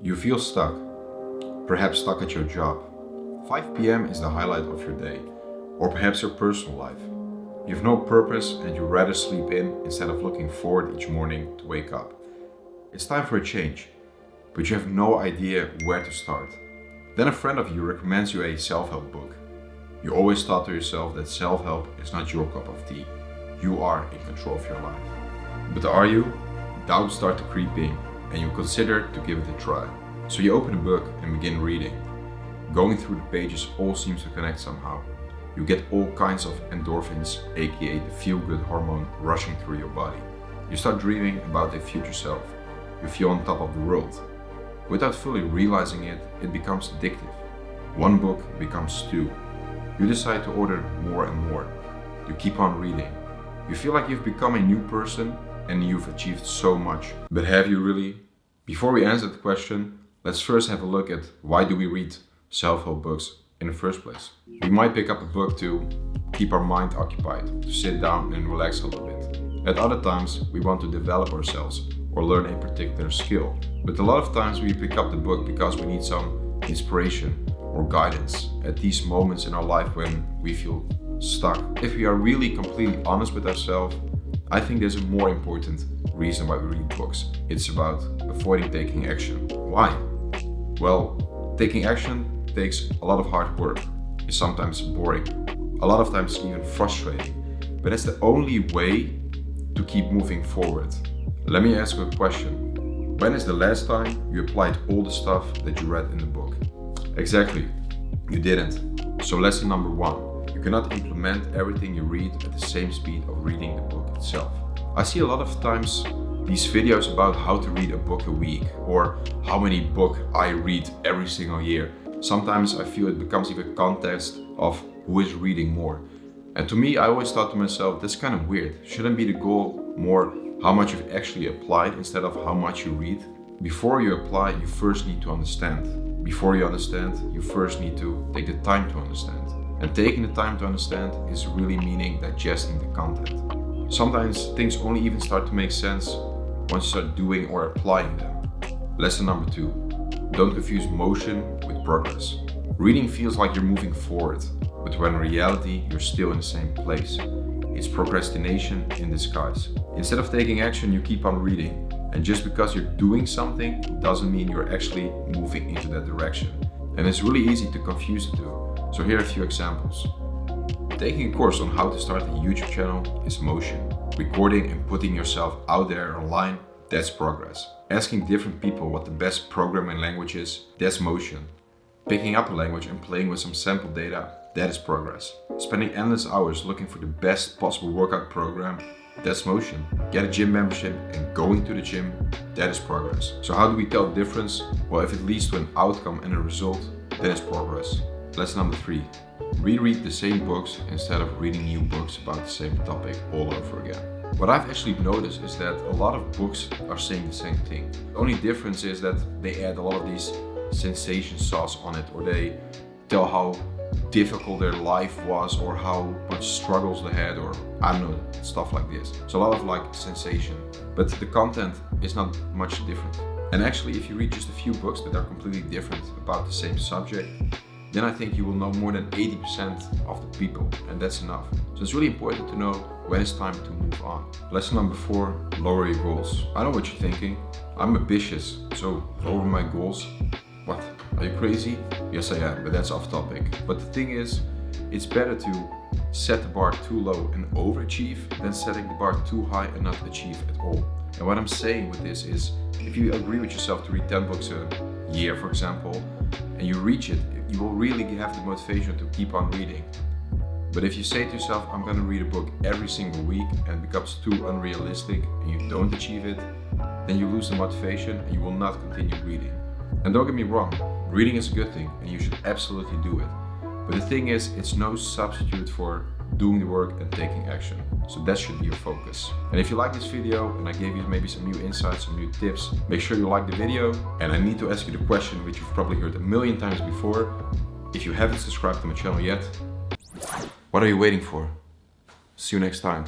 You feel stuck, perhaps stuck at your job. 5 p.m. is the highlight of your day, or perhaps your personal life. You have no purpose and you rather sleep in instead of looking forward each morning to wake up. It's time for a change, but you have no idea where to start. Then a friend of you recommends you a self-help book. You always thought to yourself that self-help is not your cup of tea. You are in control of your life. But are you? Doubts start to creep in, and you consider to give it a try. So you open a book and begin reading. Going through the pages all seems to connect somehow. You get all kinds of endorphins, aka the feel-good hormone, rushing through your body. You start dreaming about a future self. You feel on top of the world. Without fully realizing it, it becomes addictive. One book becomes two. You decide to order more and more. You keep on reading. You feel like you've become a new person and you've achieved so much. But have you really? Before we answer the question, let's first have a look at why do we read self-help books in the first place. We might pick up a book to keep our mind occupied, to sit down and relax a little bit. At other times, we want to develop ourselves or learn a particular skill. But a lot of times we pick up the book because we need some inspiration or guidance at these moments in our life when we feel stuck. If we are really completely honest with ourselves, I think there's a more important reason why we read books. It's about avoiding taking action. Why? Well, taking action takes a lot of hard work. It's sometimes boring. A lot of times even frustrating. But it's the only way to keep moving forward. Let me ask you a question. When is the last time you applied all the stuff that you read in the book? Exactly, you didn't. So lesson number one. You cannot implement everything you read at the same speed of reading the book itself. I see a lot of times these videos about how to read a book a week or how many books I read every single year. Sometimes I feel it becomes even a contest of who is reading more. And to me, I always thought to myself, that's kind of weird. Shouldn't be the goal more how much you've actually applied instead of how much you read? Before you apply, you first need to understand. Before you understand, you first need to take the time to understand. And taking the time to understand is really meaning digesting the content. Sometimes things only even start to make sense once you start doing or applying them. Lesson number two, don't confuse motion with progress. Reading feels like you're moving forward, but when in reality you're still in the same place. It's procrastination in disguise. Instead of taking action, you keep on reading. And just because you're doing something doesn't mean you're actually moving into that direction. And it's really easy to confuse the two. So here are a few examples. Taking a course on how to start a YouTube channel is motion. Recording and putting yourself out there online, that's progress. Asking different people what the best programming language is, that's motion. Picking up a language and playing with some sample data, that is progress. Spending endless hours looking for the best possible workout program, that's motion. Get a gym membership and going to the gym, that is progress. So how do we tell the difference? Well, if it leads to an outcome and a result, then it's progress. Lesson number three, reread the same books instead of reading new books about the same topic all over again. What I've actually noticed is that a lot of books are saying the same thing. The only difference is that they add a lot of these sensation sauce on it, or they tell how difficult their life was or how much struggles they had, or I don't know, stuff like this. So a lot of like sensation, but the content is not much different. And actually, if you read just a few books that are completely different about the same subject, then I think you will know more than 80% of the people, and that's enough. So it's really important to know when it's time to move on. Lesson number four, lower your goals. I know what you're thinking. I'm ambitious, so lower my goals. What? Are you crazy? Yes, I am, but that's off topic. But the thing is, it's better to set the bar too low and overachieve than setting the bar too high and not achieve at all. And what I'm saying with this is, if you agree with yourself to read 10 books a year, for example, and you reach it, you will really have the motivation to keep on reading. But if you say to yourself, I'm going to read a book every single week and it becomes too unrealistic and you don't achieve it, then you lose the motivation and you will not continue reading. And don't get me wrong, reading is a good thing and you should absolutely do it. But the thing is, it's no substitute for doing the work and taking action. So that should be your focus. And if you like this video and I gave you maybe some new insights, some new tips, make sure you like the video. And I need to ask you the question which you've probably heard a million times before. If you haven't subscribed to my channel yet, what are you waiting for? See you next time.